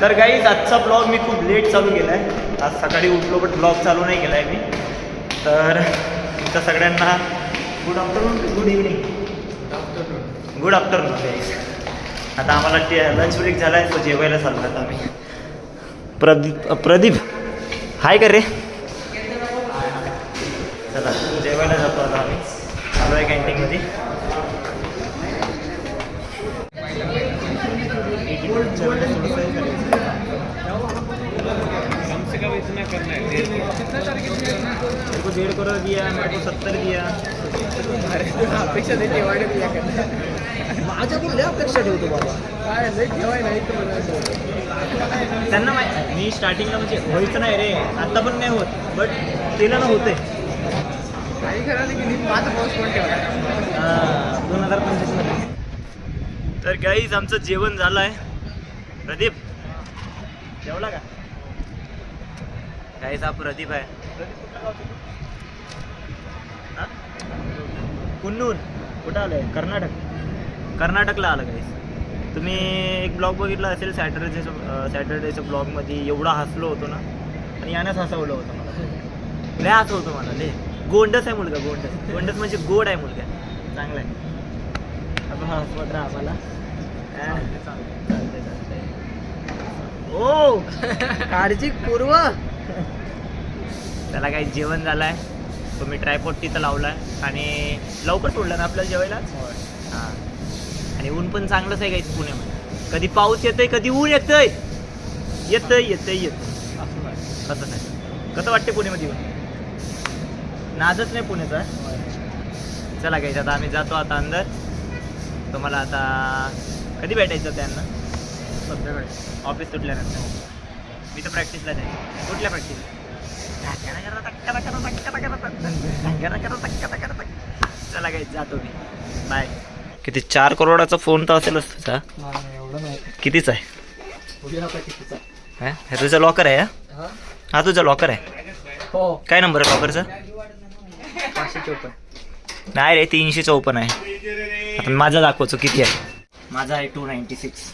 तर गाईज आजचा ब्लॉग मी खूप लेट चालू केला आहे. आज सकाळी उठलो पण ब्लॉग चालू नाही केला आहे मी. तर तुमच्या सगळ्यांना good afternoon, good evening, good afternoon guys. आता आम्हाला लंच ब्रेक झाला आहे, तो जेवायला चाललो आता आम्ही. प्रदीप हाय कर रे. चला जेवायला जातो आता आम्ही. आलो आहे कॅन्टीनमध्ये. इतना करना है. मेरे को 1.5 करोड़ दिया, मेरे को 70 दिया. अपेक्षा त्याची वाढ दिया करणार. माझ्याकडून लय अपेक्षा ठेवतो बाबा. काय लई ठेवाय नाही त्यांना माहिती मी स्टार्टिंगला म्हणजे व्हायचं नाही रे, आता पण नाही होत, बट केलं ना होते. काही करायला की माझा पाऊस कोण ठेवला 2025 मध्ये. तर गाईज आमचं जेवण झालं आहे. प्रदीप जेवला का? गाईज हा प्रदीप आहे. कुन्नूर कुठं आलं आहे? कर्नाटकला आलं गाईज. तुम्ही एक ब्लॉग बघितला असेल सॅटर्डेच्या ब्लॉगमध्ये. एवढा हसलो होतो ना, आणि यानंच हसवलं होतं मला. लय हसवतो मला लय. गोंडस आहे मुलगा, गोंडस म्हणजे गोड आहे मुलगा, चांगला आहे. आपण हसवत राहा आम्हाला. ओ काळजी पूर्व. त्याला काही जेवण झालं आहे. तो मी ट्रायपॉड तिथं लावला आहे आणि लवकर सोडलं ना आपल्याला जेवायला. हां, आणि ऊन पण चांगलंच आहे काहीच पुण्यामध्ये. कधी पाऊस येतोय, कधी ऊन येतंय. असं नाही. कसं वाटते पुण्यामध्ये ऊन? नादच नाही पुण्याचा. चला काही आता आम्ही जातो आता अंदर. तुम्हाला आता कधी भेटायचं त्यांना? संध्याकाळी ऑफिस सुटल्यानंतर. मी तर प्रॅक्टिसला जायचं. कुठल्या प्रॅक्टिस? चला काही जातो मी. बाय. किती 4 करोडाचा फोन तर असेलच तुझा. एवढं नाही. कितीचा आहे? कितीचा हे तुझं लॉकर आहे? हा तुझं लॉकर आहे. हो. काय नंबर आहे लॉकरचा? 554. नाही रे, 354 आहे. आता माझा दाखवतो किती आहे. माझा आहे 296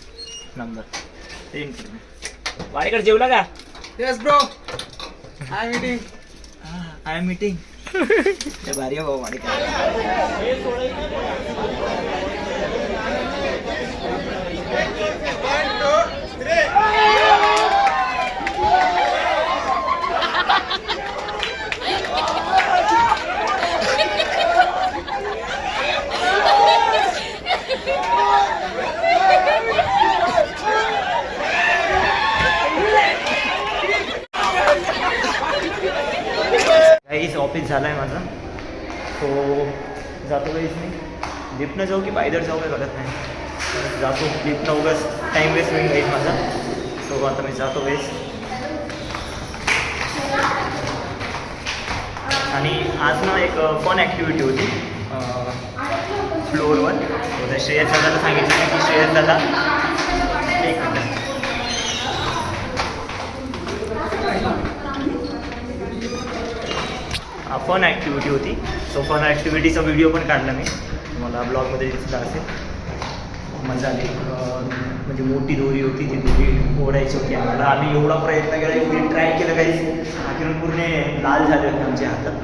नंबर. वाडेकर जेवला का? Yes bro. I meeting. I am meeting. भारी आहे भाऊ वाडेकर. ऑफिस झाला आहे माझा. तो जातो काहीच नाही. लिफ्टनं जाऊ की पायदळ जाऊ काही बघत नाही. जातो लिफ्टनं, उगाच टाईम वेस्ट होईल काहीच माझा. सो आता मी जातो वेस्ट. आणि आज ना एक फन ॲक्टिव्हिटी होती फ्लोअरवर. तर श्रेयस दादाला सांगितलं की श्रेयस दादा एक मिनिट. फन ॲक्टिव्हिटी होती. सो फन ॲक्टिव्हिटीचा व्हिडिओ पण काढला मी. मला ब्लॉगमध्ये दिसला असेल. मजा आली. म्हणजे मोठी दोरी होती, ती दोरी ओढायची होती आम्हाला. आम्ही एवढा प्रयत्न केला, एवढी ट्राय केलं, काही अखेरून पूर्ण लाल झाले होते आमच्या हातात.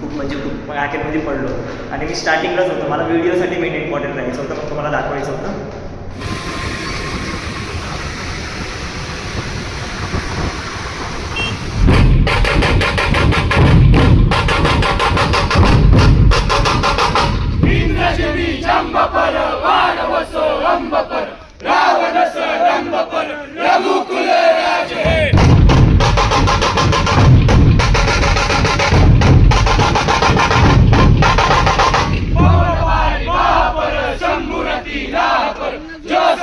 खूप म्हणजे खूप अखेरमध्ये पडलो. आणि मी स्टार्टिंगलाच होतो. मला व्हिडिओसाठी मेन इम्पॉर्टंट राहायचं होतं, मग तुम्हाला दाखवायचं होतं. Just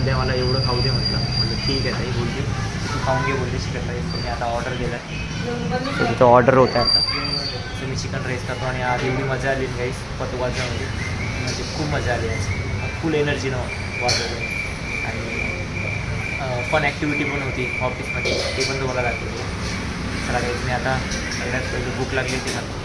सध्या मला एवढं खाऊ दे म्हटलं ठीक आहे ताई बोलली तू खाऊन घे बोलली चिकन राईस. मी आता ऑर्डर केला आहे तिथं ऑर्डर होतं आता. तर मी चिकन राईस खातो आणि आज एवढी मजा आली गाईस पतवाजामध्ये म्हणजे खूप मजा आली आज. फुल एनर्जीनं वाजवलं आणि फन ॲक्टिव्हिटी पण होती ऑफिसमध्ये ते पण तुम्हाला दाखवली. चला गाईस मी आता सगळ्यात पहिले भूक लागली ती खातो.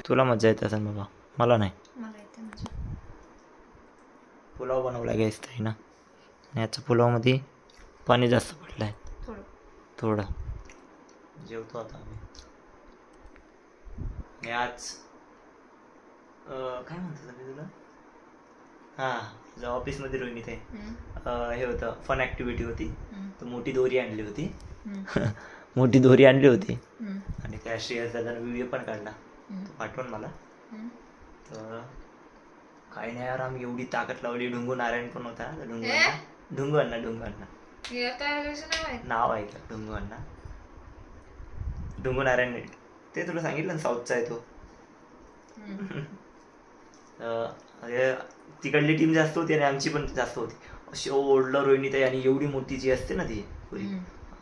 तुला मजा येत असेल बाबा मला नाही. मला येते मजा. पुलाव बनवला गाईस ताई ना आणि याच्या पुलावमध्ये पाणी जास्त पडलं आहे थोडं थोडं. जेवतो आता आम्ही. आणि आज काय म्हणतो मी तुला हां तुझं ऑफिसमध्ये रोहिणीत आहे हे होतं फन ॲक्टिव्हिटी होती. तर मोठी दोरी आणली होती मोठी दोरी आणली होती आणि त्या श्रेयस दादानं व्हिडिओ पण काढला तो पाठवून मला. तर काही नाही यार आम्ही एवढी ताकद लावली. ढुंगू नारायण पण होता ढुंगू अण्णा नाव आहे का ढुंगू अण्णा ढुंगू नारायण ते तुला सांगितलं ना साऊथचा आहे तो. तिकडली टीम जास्त होती आणि आमची पण जास्त होती. अशी ओढलं रोहिणी ताई आणि एवढी मोठी जी असते ना ती पुरी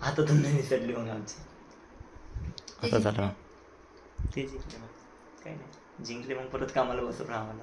हातातून नाही निसटली मग आमची. असं झालं ते जिंकले मग काही नाही जिंकले मग परत कामाला बसवलं आम्हाला.